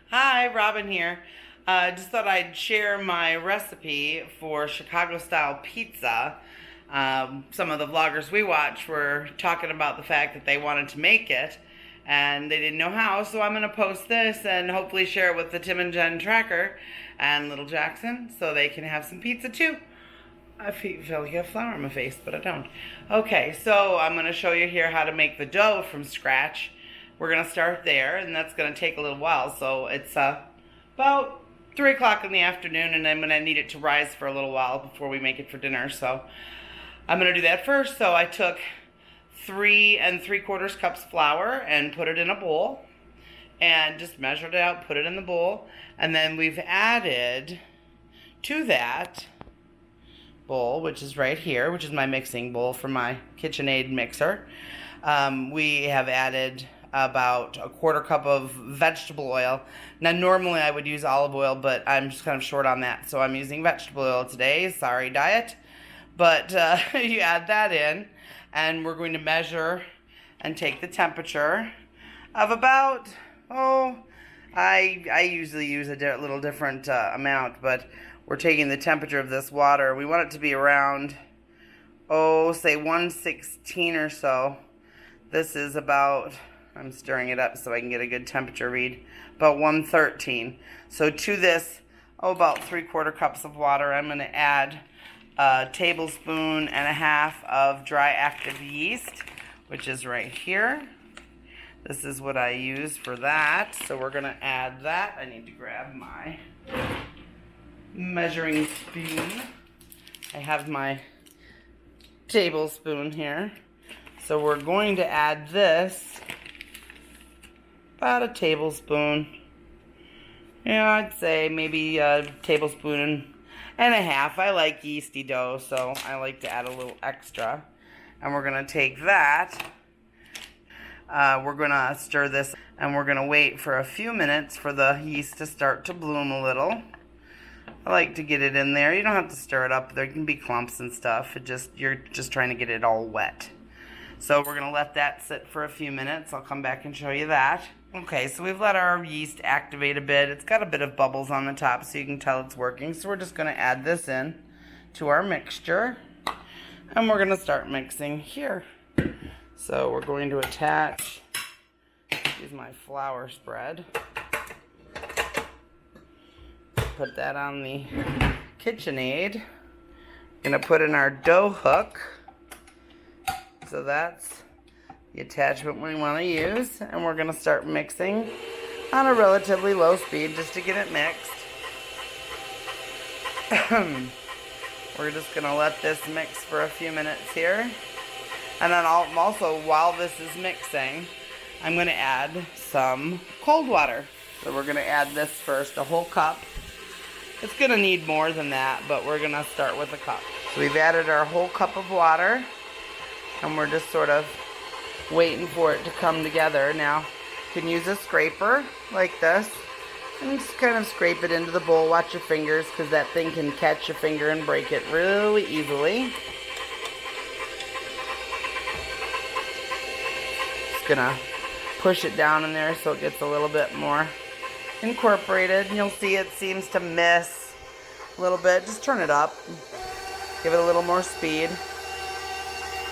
Hi, Robin here. Just thought I'd share my recipe for Chicago style pizza. Some of the vloggers we watch were talking about the fact that they wanted to make it and they didn't know how, so I'm going to post this and hopefully share it with the Tim and Jen tracker and little Jackson so they can have some pizza too. I feel like I have flour on my face, but I don't. Okay, so I'm going to show you here how to make the dough from scratch. We're going to start there, and that's going to take a little while. So it's about 3 o'clock in the afternoon, and I'm going to need it to rise for a little while before we make it for dinner. So I'm going to do that first. So I took 3 3/4 cups flour and put it in a bowl, and just measured it out, put it in the bowl. And then we've added to that bowl, which is right here, which is my mixing bowl for my KitchenAid mixer. We have added about 1/4 cup of vegetable oil. Now normally I would use olive oil, but I'm just kind of short on that, so I'm using vegetable oil today. Sorry, diet. But you add that in, and we're going to measure and take the temperature of about, I usually use a little different amount, but we're taking the temperature of this water. We want it to be around, say 116 or so. This is about, I'm stirring it up so I can get a good temperature read, about 113. So to this, about 3/4 cups of water, I'm going to add a tablespoon and a half of dry active yeast, which is right here. This is what I use for that. So we're going to add that. I need to grab my measuring spoon. I have my tablespoon here. So we're going to add this, about a tablespoon. Yeah, I'd say maybe a tablespoon and a half. I like yeasty dough, so I like to add a little extra. And we're going to take that. We're going to stir this, and we're going to wait for a few minutes for the yeast to start to bloom a little. I like to get it in there. You don't have to stir it up. There can be clumps and stuff. You're just trying to get it all wet. So we're going to let that sit for a few minutes. I'll come back and show you that. Okay, so we've let our yeast activate a bit. It's got a bit of bubbles on the top so you can tell it's working. So we're just going to add this in to our mixture. And we're going to start mixing here. So we're going to attach, use my flour spread. Put that on the KitchenAid. I'm going to put in our dough hook. So that's the attachment we want to use. And we're going to start mixing on a relatively low speed just to get it mixed. We're just going to let this mix for a few minutes here. And then also, while this is mixing, I'm going to add some cold water. So we're going to add this first, a whole cup. It's going to need more than that, but we're going to start with a cup. So we've added our whole cup of water. And we're just sort of waiting for it to come together. Now, you can use a scraper like this and just kind of scrape it into the bowl. Watch your fingers, because that thing can catch your finger and break it really easily. Just gonna push it down in there so it gets a little bit more incorporated. And you'll see it seems to miss a little bit. Just turn it up. Give it a little more speed.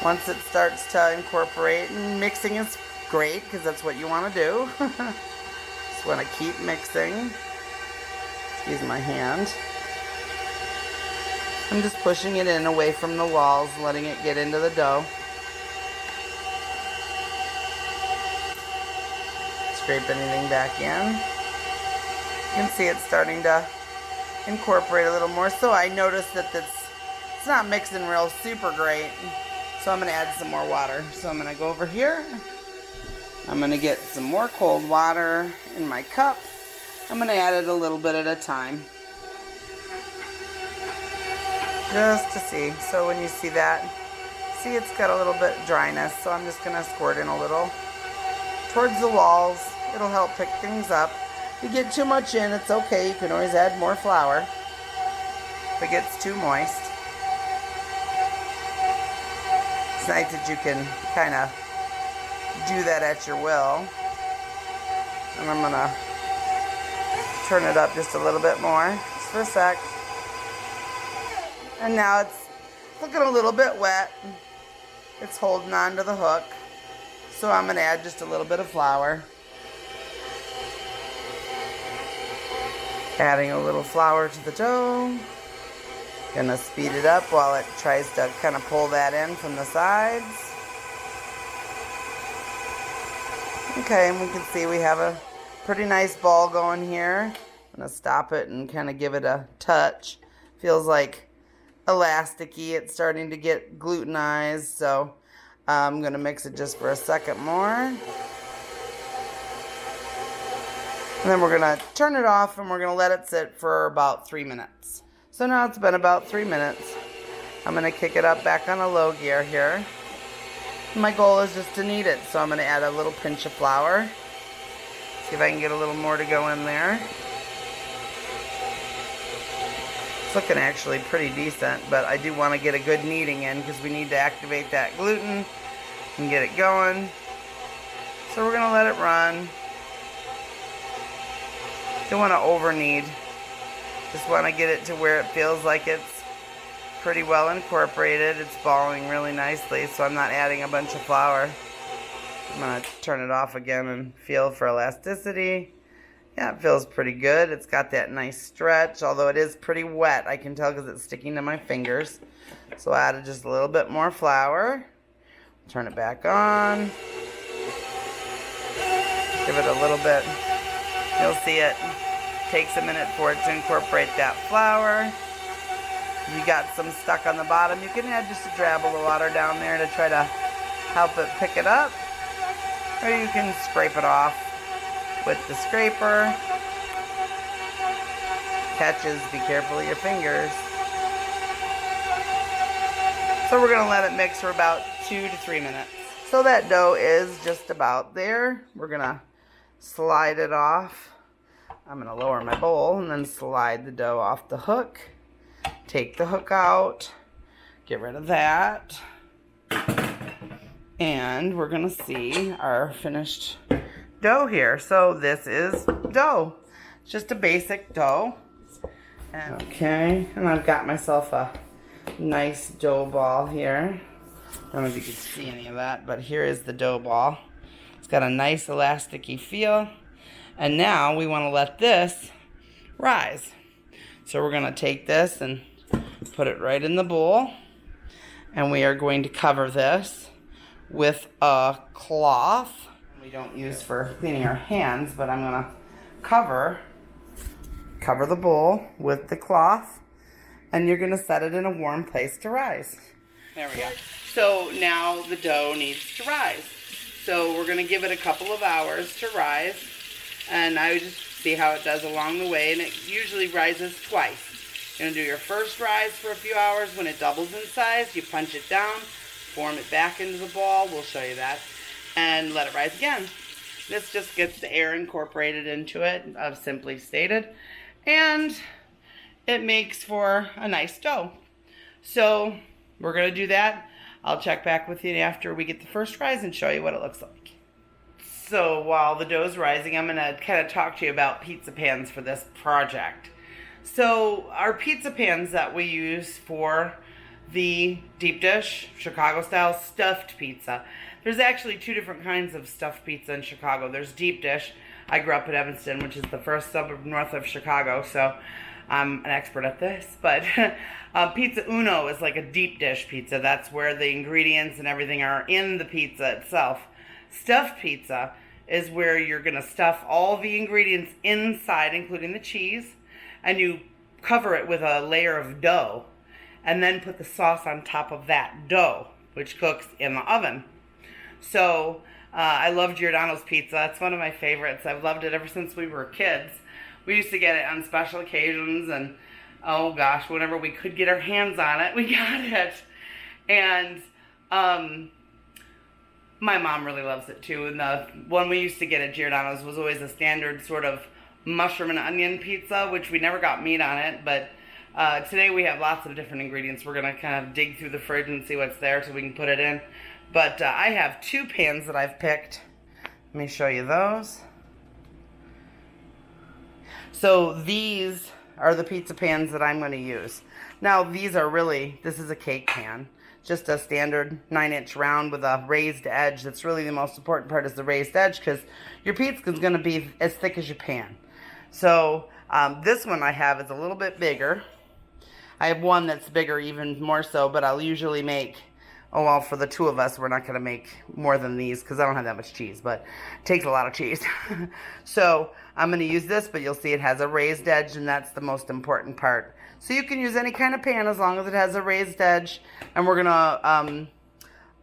Once it starts to incorporate, and mixing is great because that's what you want to do. Just want to keep mixing. Excuse my hand. I'm just pushing it in away from the walls, letting it get into the dough. Scrape anything back in. You can see it's starting to incorporate a little more. So I noticed that it's not mixing real super great. So I'm going to add some more water. So I'm going to go over here. I'm going to get some more cold water in my cup. I'm going to add it a little bit at a time. Just to see. So when you see see it's got a little bit of dryness, so I'm just going to squirt in a little towards the walls. It'll help pick things up. If you get too much in, it's okay. You can always add more flour if it gets too moist. It's nice that you can kind of do that at your will. And I'm going to turn it up just a little bit more, just for a sec. And now it's looking a little bit wet. It's holding on to the hook. So I'm going to add just a little bit of flour. Adding a little flour to the dough. Gonna speed it up while it tries to kind of pull that in from the sides. Okay, and we can see we have a pretty nice ball going here. I'm gonna stop it and kind of give it a touch. Feels like elasticy. It's starting to get glutenized, so I'm gonna mix it just for a second more. And then we're gonna turn it off and we're gonna let it sit for about 3 minutes. So now it's been about 3 minutes. I'm gonna kick it up back on a low gear here. My goal is just to knead it, so I'm gonna add a little pinch of flour. See if I can get a little more to go in there. It's looking actually pretty decent, but I do want to get a good kneading in because we need to activate that gluten and get it going. So we're gonna let it run. Don't want to over knead. Just want to get it to where it feels like it's pretty well incorporated. It's balling really nicely, so I'm not adding a bunch of flour. I'm going to turn it off again and feel for elasticity. Yeah, it feels pretty good. It's got that nice stretch, although it is pretty wet. I can tell because it's sticking to my fingers. So I added just a little bit more flour. Turn it back on. Give it a little bit. You'll see it takes a minute for it to incorporate that flour. If you got some stuck on the bottom, you can add just a drabble of water down there to try to help it pick it up. Or you can scrape it off with the scraper. Catches, be careful of your fingers. So we're going to let it mix for about 2 to 3 minutes. So that dough is just about there. We're going to slide it off. I'm going to lower my bowl and then slide the dough off the hook. Take the hook out. Get rid of that. And we're going to see our finished dough here. So this is dough. It's just a basic dough. Okay, and I've got myself a nice dough ball here. I don't know if you can see any of that, but here is the dough ball. It's got a nice elasticy feel. And now we want to let this rise. So we're going to take this and put it right in the bowl. And we are going to cover this with a cloth. We don't use for cleaning our hands, but I'm going to cover the bowl with the cloth. And you're going to set it in a warm place to rise. There we go. So now the dough needs to rise. So we're going to give it a couple of hours to rise. And I would just see how it does along the way. And it usually rises twice. You're going to do your first rise for a few hours. When it doubles in size, you punch it down, form it back into the ball. We'll show you that. And let it rise again. This just gets the air incorporated into it, simply stated. And it makes for a nice dough. So we're going to do that. I'll check back with you after we get the first rise and show you what it looks like. So while the dough is rising, I'm going to kind of talk to you about pizza pans for this project. So our pizza pans that we use for the deep dish, Chicago style stuffed pizza. There's actually 2 different kinds of stuffed pizza in Chicago. There's deep dish. I grew up in Evanston, which is the first suburb north of Chicago, so I'm an expert at this. But Pizza Uno is like a deep dish pizza. That's where the ingredients and everything are in the pizza itself. Stuffed pizza is where you're going to stuff all the ingredients inside, including the cheese, and you cover it with a layer of dough, and then put the sauce on top of that dough, which cooks in the oven. So I love Giordano's pizza. It's one of my favorites. I've loved it ever since we were kids. We used to get it on special occasions, and oh gosh, whenever we could get our hands on it, we got it. And My mom really loves it too, and the one we used to get at Giordano's was always a standard sort of mushroom and onion pizza, which we never got meat on it, but today we have lots of different ingredients. We're going to kind of dig through the fridge and see what's there so we can put it in. But I have 2 pans that I've picked. Let me show you those. So these are the pizza pans that I'm going to use. Now these are really, this is a cake pan. Just a standard 9-inch round with a raised edge. That's really the most important part, is the raised edge, because your pizza is going to be as thick as your pan. So this one I have is a little bit bigger. I have one that's bigger even more so, but I'll usually make, oh well, for the 2 of us, we're not going to make more than these because I don't have that much cheese, but it takes a lot of cheese. So I'm going to use this, but you'll see it has a raised edge, and that's the most important part. So you can use any kind of pan as long as it has a raised edge. And we're going to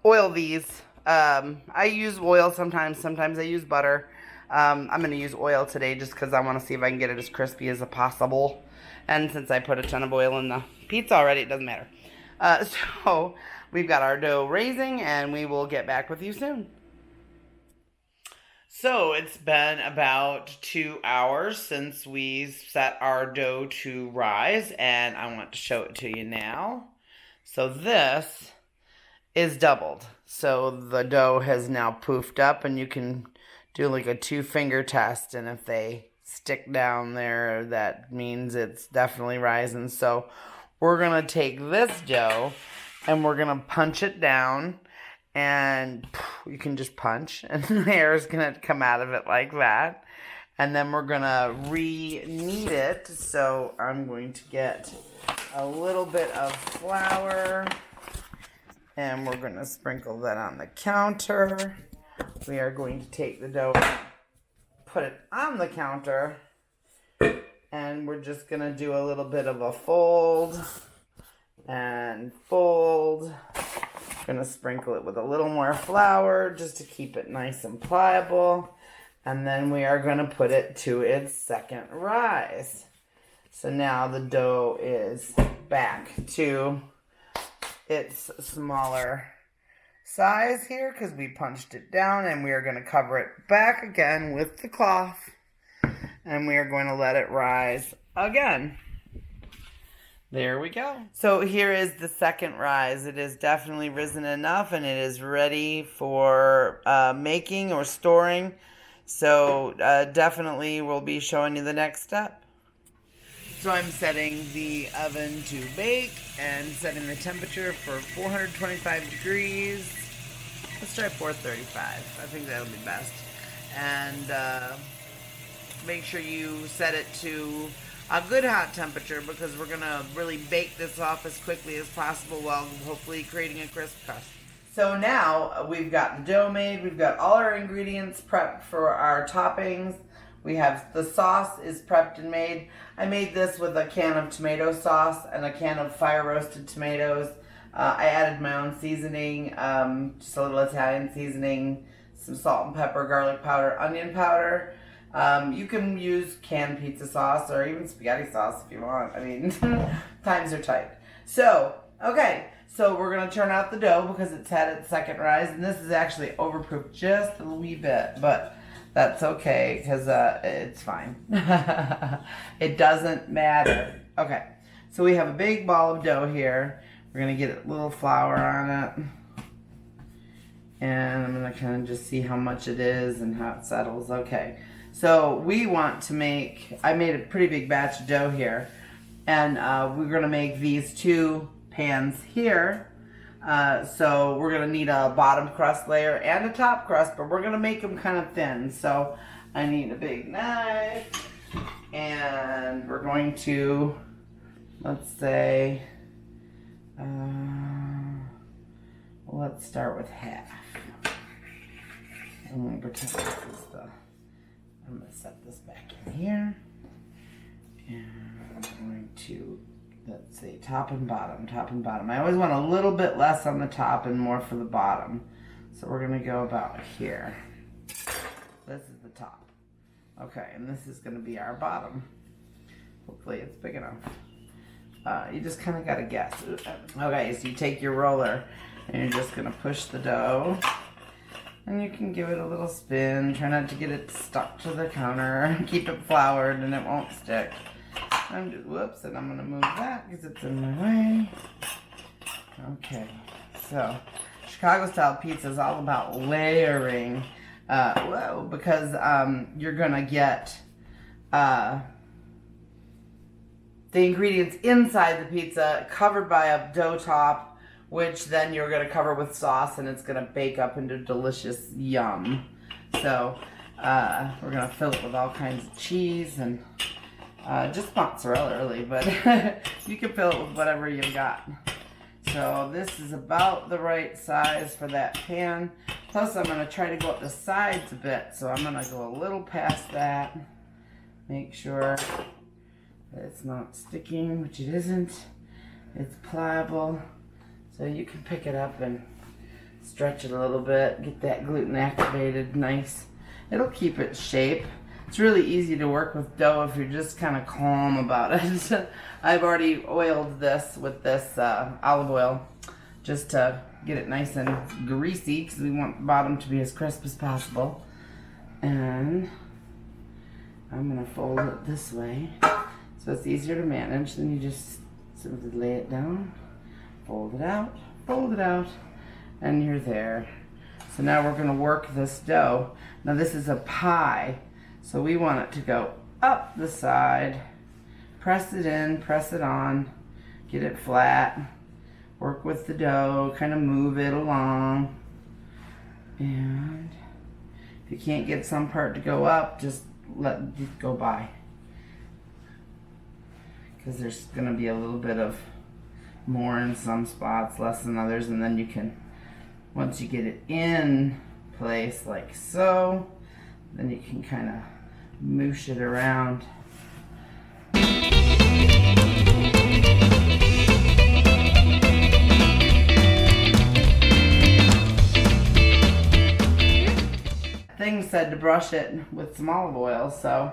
oil these. I use oil sometimes I use butter. I'm going to use oil today just because I want to see if I can get it as crispy as possible. And since I put a ton of oil in the pizza already, it doesn't matter. So we've got our dough raising, and we will get back with you soon. So it's been about 2 hours since we set our dough to rise, and I want to show it to you now. So this is doubled. So the dough has now poofed up, and you can do like a 2-finger test, and if they stick down there, that means it's definitely rising. So we're going to take this dough and we're going to punch it down, and you can just punch and the air is going to come out of it like that. And then we're going to re-knead it. So I'm going to get a little bit of flour, and we're going to sprinkle that on the counter. We are going to take the dough, put it on the counter, and we're just going to do a little bit of a fold and fold. Going to sprinkle it with a little more flour just to keep it nice and pliable. And then we are going to put it to its second rise. So now the dough is back to its smaller size here because we punched it down, and we are going to cover it back again with the cloth, and we are going to let it rise again. There we go. So here is the second rise. It is definitely risen enough, and it is ready for making or storing. So definitely we'll be showing you the next step. So I'm setting the oven to bake and setting the temperature for 425 degrees. Let's try 435. I think that'll be best. And make sure you set it to a good hot temperature, because we're going to really bake this off as quickly as possible while hopefully creating a crisp crust. So now we've got the dough made. We've got all our ingredients prepped for our toppings. We have the sauce is prepped and made. I made this with a can of tomato sauce and a can of fire roasted tomatoes. I added my own seasoning, just a little Italian seasoning, some salt and pepper, garlic powder, onion powder. You can use canned pizza sauce or even spaghetti sauce if you want. I mean, times are tight. So, okay. So we're going to turn out the dough because it's had its second rise. And this is actually overproofed just a wee bit. But that's okay because it's fine. It doesn't matter. Okay. So we have a big ball of dough here. We're going to get a little flour on it. And I'm going to kind of just see how much it is and how it settles. Okay. So we want to make, I made a pretty big batch of dough here, and we're going to make these 2 pans here. So we're going to need a bottom crust layer and a top crust, but we're going to make them kind of thin. So I need a big knife, and we're going to, let's say, let's start with half. I'm going to pretend this is the, I'm going to set this back in here, and I'm going to, let's see, top and bottom, top and bottom. I always want a little bit less on the top and more for the bottom. So we're going to go about here. This is the top. Okay, and this is going to be our bottom. Hopefully it's big enough. You just kind of got to guess. Okay, so you take your roller And you're just gonna push the dough. And you can give it a little spin. Try not to get it stuck to the counter. Keep it floured and it won't stick. Whoops, and I'm gonna move that because it's in my way. Okay, so Chicago style pizza is all about layering. Because you're gonna get the ingredients inside the pizza covered by a dough top, which then you're gonna cover with sauce, and it's gonna bake up into delicious yum. So we're gonna fill it with all kinds of cheese and just mozzarella, really, but you can fill it with whatever you've got. So this is about the right size for that pan. Plus I'm going to try to go up the sides a bit. So I'm going to go a little past that. Make sure that it's not sticking, which it isn't. It's pliable. So you can pick it up and stretch it a little bit. Get that gluten activated nice. It'll keep its shape. It's really easy to work with dough if you're just kind of calm about it. I've already oiled this with this olive oil just to get it nice and greasy because we want the bottom to be as crisp as possible. And I'm going to fold it this way so it's easier to manage. Then you just simply lay it down, fold it out, and you're there. So now we're going to work this dough. Now this is a pie. So we want it to go up the side, press it in, press it on, get it flat, work with the dough, kind of move it along. And if you can't get some part to go up, just let it go by. Because there's going to be a little bit of more in some spots, less in others, and then you can, once you get it in place like so, then you can kind of moosh it around. Thing said to brush it with some olive oil, so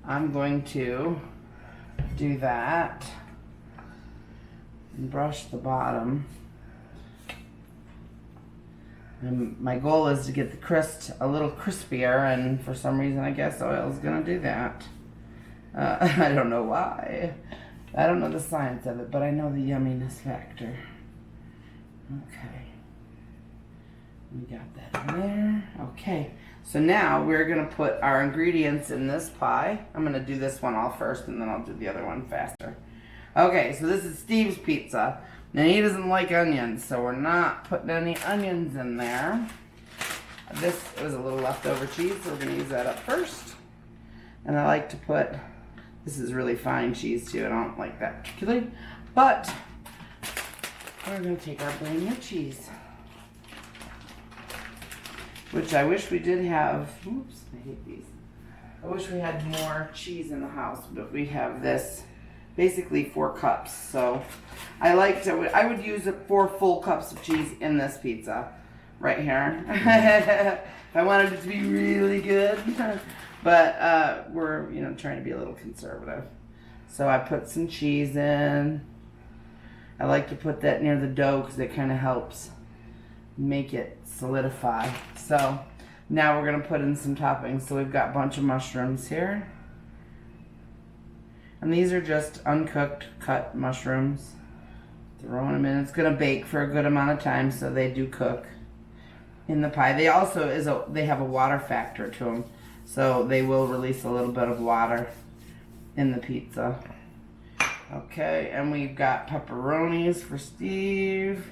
I'm going to do that and brush the bottom. And my goal is to get the crust a little crispier, and for some reason I guess oil is going to do that. I don't know why. I don't know the science of it, but I know the yumminess factor. Okay. We got that in there. Okay. So now we're going to put our ingredients in this pie. I'm going to do this one all first, and then I'll do the other one faster. Okay, so this is Steve's pizza. Now he doesn't like onions, so we're not putting any onions in there. This was a little leftover cheese, so we're going to use that up first. And I like to put, this is really fine cheese too, I don't like that particularly. But we're going to take our brand new cheese, which I wish we did have. Oops, I hate these. I wish we had more cheese in the house, but we have this. Basically 4 cups. So I would use 4 full cups of cheese in this pizza right here. If I wanted it to be really good. But we're trying to be a little conservative. So I put some cheese in. I like to put that near the dough because it kind of helps make it solidify. So now we're going to put in some toppings. So we've got a bunch of mushrooms here. And these are just uncooked cut mushrooms. Throwing them in. It's going to bake for a good amount of time, so they do cook in the pie. They also they have a water factor to them, so they will release a little bit of water in the pizza. Okay, and we've got pepperonis for Steve.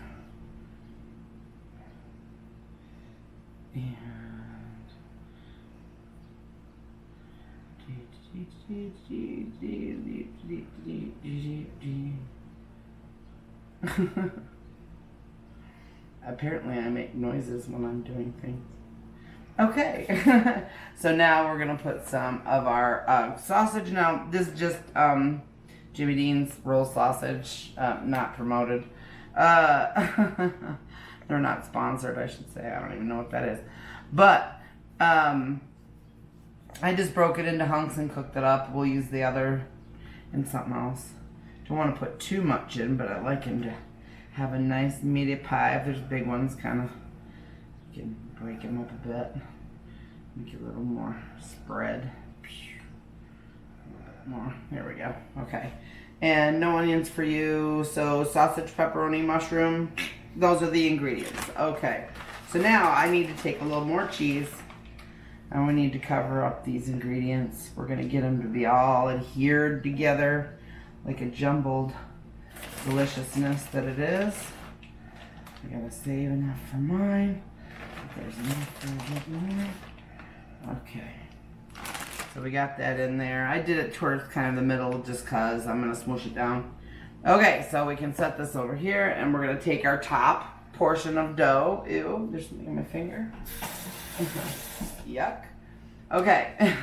And apparently I make noises when I'm doing things. Okay, so now we're going to put some of our sausage. Now, this is just Jimmy Dean's roll sausage, not promoted. They're not sponsored, I should say. I don't even know what that is. But I just broke it into hunks and cooked it up. We'll use the other in something else. Don't want to put too much in, but I like him to have a nice meaty pie. If there's big ones, kind of, you can break them up a bit. Make it a little more spread. A little bit more. There we go. Okay. And no onions for you. So sausage, pepperoni, mushroom. Those are the ingredients. Okay. So now I need to take a little more cheese. And we need to cover up these ingredients. We're going to get them to be all adhered together like a jumbled deliciousness that it is. I gotta save enough for mine. There's enough for a bit more. Okay. So we got that in there. I did it towards kind of the middle just cause I'm gonna smoosh it down. Okay, so we can set this over here and we're gonna take our top portion of dough. Ew, there's something on my finger. Yuck. Okay.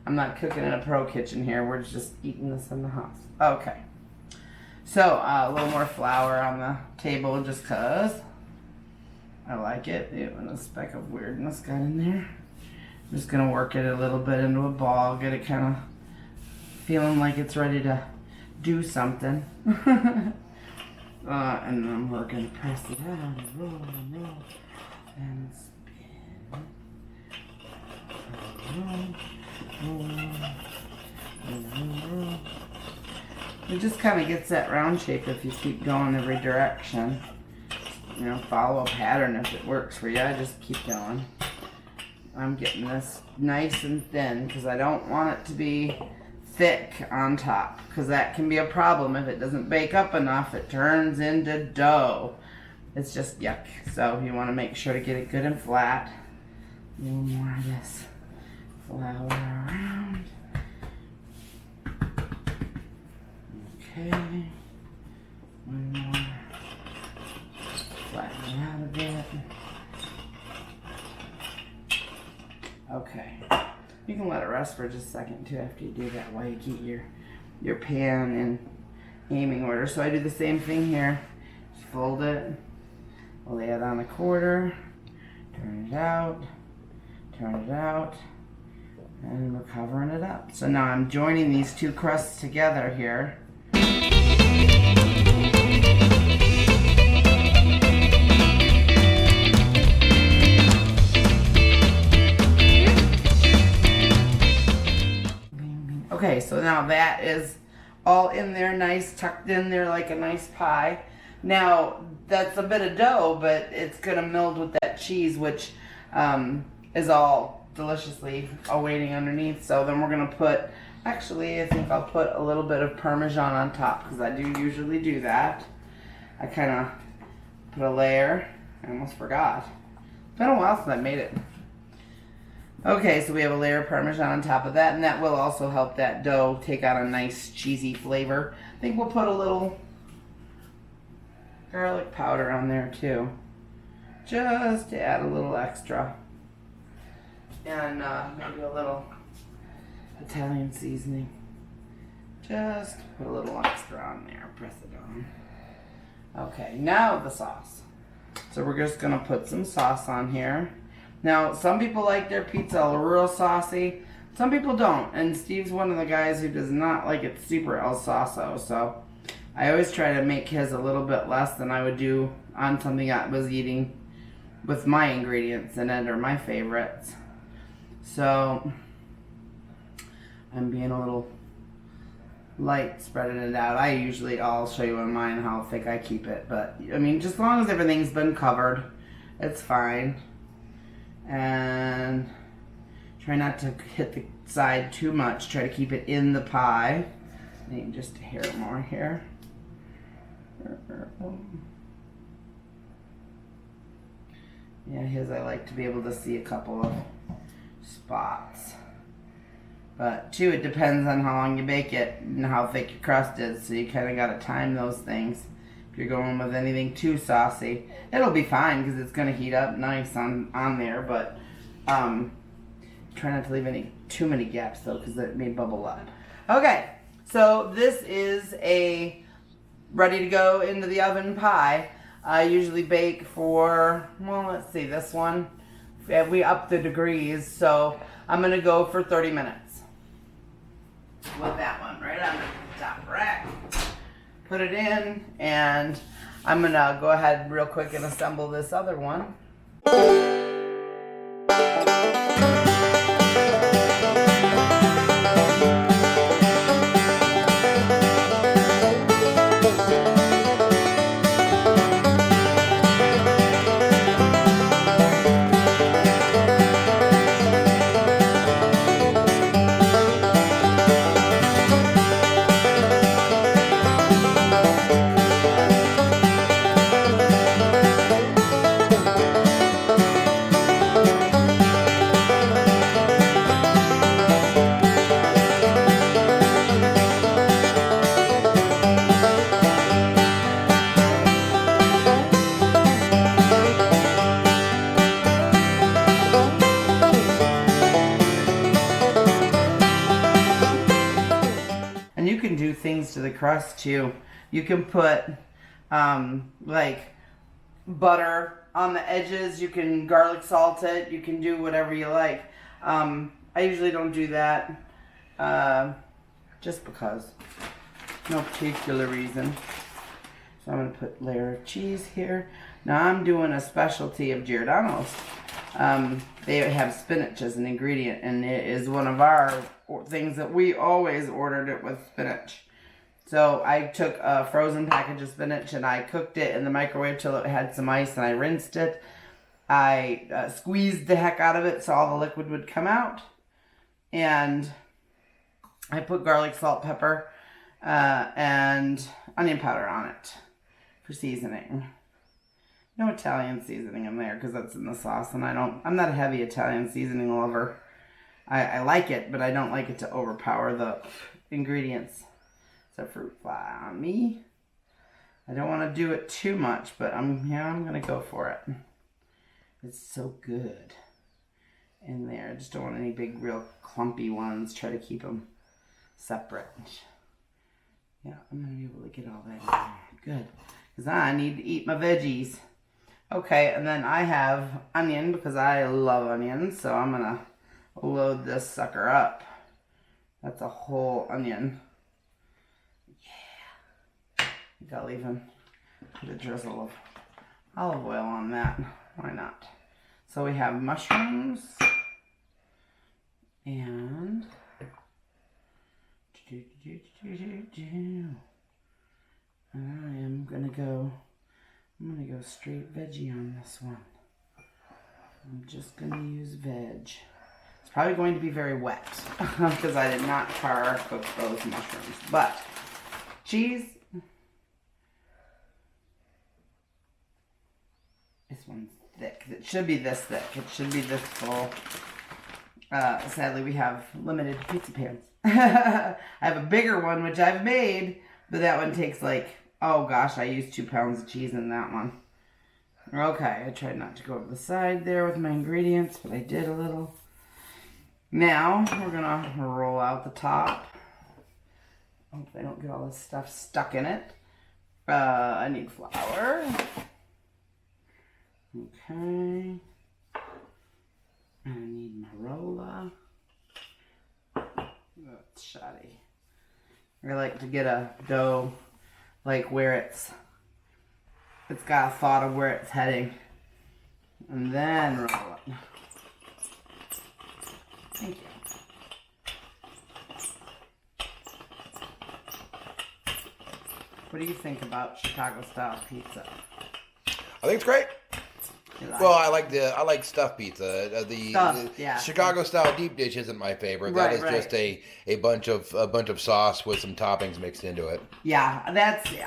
I'm not cooking in a pro kitchen here. We're just eating this in the house. Okay. So, a little more flour on the table just cause I like it. Ew, and a speck of weirdness got in there. I'm just gonna work it a little bit into a ball, get it kind of feeling like it's ready to do something. And then we're gonna press it out and roll and spin. Roll. It just kind of gets that round shape if you keep going every direction. You know, follow a pattern if it works for you. I just keep going. I'm getting this nice and thin because I don't want it to be thick on top because that can be a problem. If it doesn't bake up enough, it turns into dough. It's just yuck. So you want to make sure to get it good and flat. A little more of this flour around. Okay, one more, flatten it out a bit. Okay, you can let it rest for just a second too after you do that while you keep your pan in aiming order. So I do the same thing here, just fold it, lay it on a quarter, turn it out, and we're covering it up. So now I'm joining these two crusts together here. Okay, so now that is all in there, nice, tucked in there like a nice pie. Now, that's a bit of dough, but it's gonna meld with that cheese, which is all deliciously awaiting underneath. So then we're gonna put, actually, I think I'll put a little bit of Parmesan on top because I do usually do that. I kind of put a layer. I almost forgot. It's been a while since I made it. Okay, so we have a layer of Parmesan on top of that, and that will also help that dough take on a nice cheesy flavor. I think we'll put a little garlic powder on there too, just to add a little extra. And maybe a little Italian seasoning. Just put a little extra on there, press it on. Okay, now the sauce. So we're just gonna put some sauce on here. Now, some people like their pizza real saucy. Some people don't. And Steve's one of the guys who does not like it super El Sasso. So I always try to make his a little bit less than I would do on something I was eating with my ingredients in it or my favorites. So I'm being a little light spreading it out. I'll show you on mine how thick I keep it. But, I mean, just as long as everything's been covered, it's fine. And try not to hit the side too much. Try to keep it in the pie. Maybe just a hair more here. Yeah, his I like to be able to see a couple of spots. But too, it depends on how long you bake it and how thick your crust is. So you kind of got to time those things. If you're going with anything too saucy, it'll be fine because it's going to heat up nice on there. But try not to leave too many gaps though, because it may bubble up. Okay, so this is a ready to go into the oven pie. I usually bake for, well, let's see, this one, we up the degrees, so I'm going to go for 30 minutes with that one right on the top rack. Put it in, and I'm gonna go ahead real quick and assemble this other one. And you can do things to the crust too. You can put like butter on the edges. You can garlic salt it. You can do whatever you like. I usually don't do that just because. No particular reason. So I'm going to put a layer of cheese here. Now I'm doing a specialty of Giordano's. They have spinach as an ingredient, and it is one of our things that we always ordered it with spinach. So I took a frozen package of spinach and I cooked it in the microwave till it had some ice, and I rinsed it. I squeezed the heck out of it so all the liquid would come out, and I put garlic, salt, pepper, and onion powder on it for seasoning. No Italian seasoning in there because that's in the sauce, and I'm not a heavy Italian seasoning lover. I like it, but I don't like it to overpower the ingredients. So fruit fly on me. I don't want to do it too much, but I'm gonna go for it. It's so good in there. I just don't want any big, real clumpy ones. Try to keep them separate. Yeah, I'm gonna be able to get all that in there. Good, because I need to eat my veggies. Okay, and then I have onion because I love onions, so I'm gonna load this sucker up. That's a whole onion. Yeah. I think I'll even put a drizzle of olive oil on that. Why not? So we have mushrooms and I'm gonna go straight veggie on this one. I'm just gonna use veg. It's probably going to be very wet because I did not char cook those mushrooms. But cheese. This one's thick. It should be this thick. It should be this full. Sadly, we have limited pizza pans. I have a bigger one, which I've made, but that one takes like, oh gosh, I used 2 pounds of cheese in that one. Okay, I tried not to go over the side there with my ingredients, but I did a little. Now, we're gonna roll out the top. Hope I don't get all this stuff stuck in it. I need flour. Okay. I need Marola. That's shoddy. I like to get a dough like where it's got a thought of where it's heading. And then roll it. Thank you. What do you think about Chicago style pizza? I think it's great. Well, I like stuffed pizza. Yeah. Chicago style deep dish isn't my favorite. Right, that is just a bunch of sauce with some toppings mixed into it. Yeah,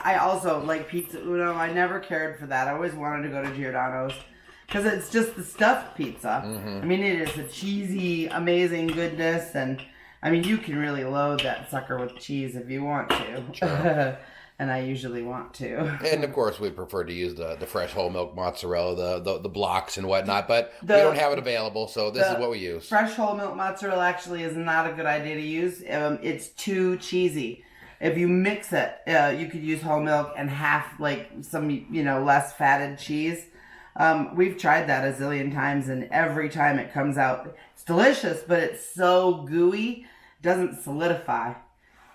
I also like pizza uno. I never cared for that. I always wanted to go to Giordano's because it's just the stuffed pizza. Mm-hmm. I mean, it is a cheesy, amazing goodness, and I mean, you can really load that sucker with cheese if you want to. Sure. And I usually want to. And of course, we prefer to use the fresh whole milk mozzarella, the blocks and whatnot, but we don't have it available, so this is what we use. Fresh whole milk mozzarella actually is not a good idea to use. It's too cheesy. If you mix it, you could use whole milk and half like some less fatted cheese. We've tried that a zillion times, and every time it comes out, it's delicious, but it's so gooey, it doesn't solidify,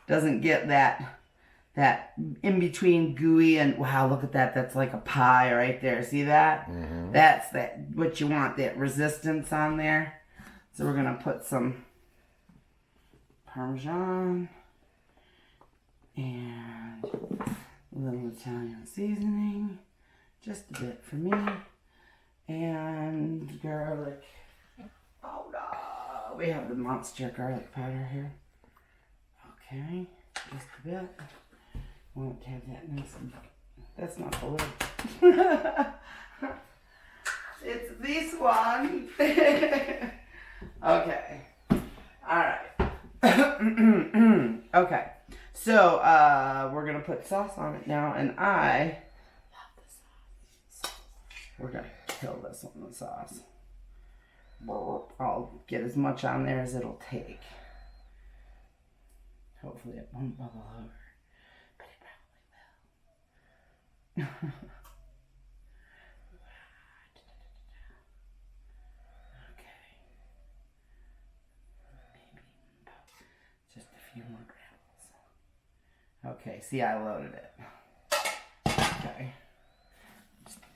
doesn't get that that in between gooey and wow, look at that. That's like a pie right there. See that? Mm-hmm. That's what you want, that resistance on there. So we're going to put some Parmesan and a little Italian seasoning, just a bit for me, and garlic. Oh no, we have the monster garlic powder here. Okay, just a bit. Won't have that nice and that's not the lid. It's this one. Okay. Alright. Okay. So we're gonna put sauce on it now, and I love the sauce. We're gonna kill this one with sauce. I'll get as much on there as it'll take. Hopefully it won't bubble over. Okay. Maybe just a few more grams. Okay, see, I loaded it. Okay.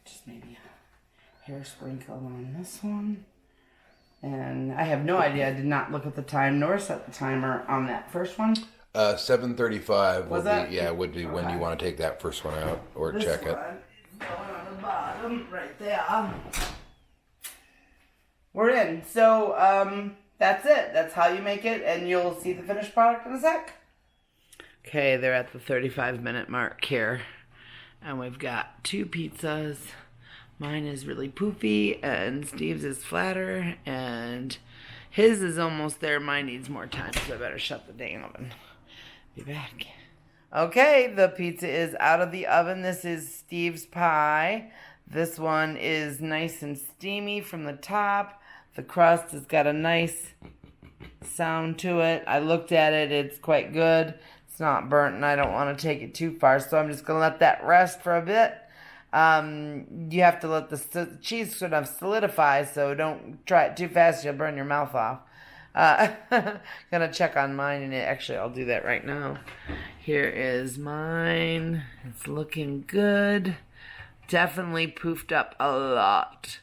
Just maybe a hair sprinkle on this one. And I have no idea. I did not look at the time nor set the timer on that first one. 7:35 Was that? would be when you want to take that first one out or This check it. one is going on the bottom right there. We're in. So that's it. That's how you make it, and you'll see the finished product in a sec. Okay, they're at the 35-minute mark here, and we've got 2 pizzas. Mine is really poofy, and Steve's is flatter, and his is almost there. Mine needs more time, so I better shut the dang oven. Be back. Okay, the pizza is out of the oven. This is Steve's pie. This one is nice and steamy from the top. The crust has got a nice sound to it. I looked at it. It's quite good. It's not burnt, and I don't want to take it too far, so I'm just going to let that rest for a bit. You have to let the cheese sort of solidify, so don't try it too fast. You'll burn your mouth off. Gonna check on mine, and actually I'll do that right now. Here is mine. It's looking good. Definitely poofed up a lot.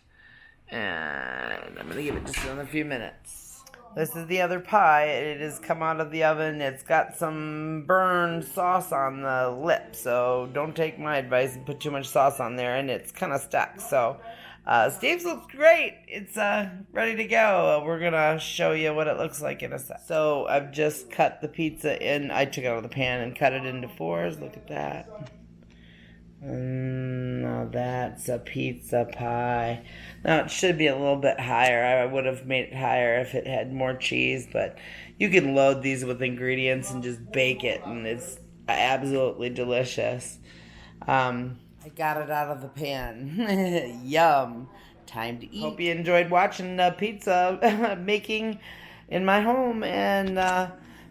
And I'm gonna give it just another few minutes. This is the other pie. It has come out of the oven. It's got some burned sauce on the lip, so don't take my advice and put too much sauce on there, and it's kind of stuck. So Steve's looks great. It's ready to go. We're gonna show you what it looks like in a sec. So I've just cut the pizza in. I took it out of the pan and cut it into 4s. Look at that. Now that's a pizza pie. Now it should be a little bit higher. I would have made it higher if it had more cheese, but you can load these with ingredients and just bake it, and it's absolutely delicious. I got it out of the pan. Yum. Time to eat. Hope you enjoyed watching pizza making in my home, and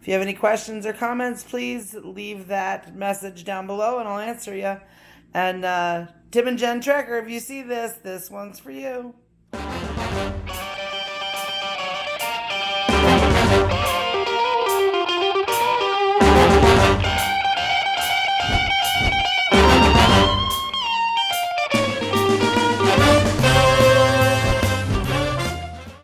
if you have any questions or comments, please leave that message down below and I'll answer you. And Tim and Jen Trekker, if you see this, this one's for you.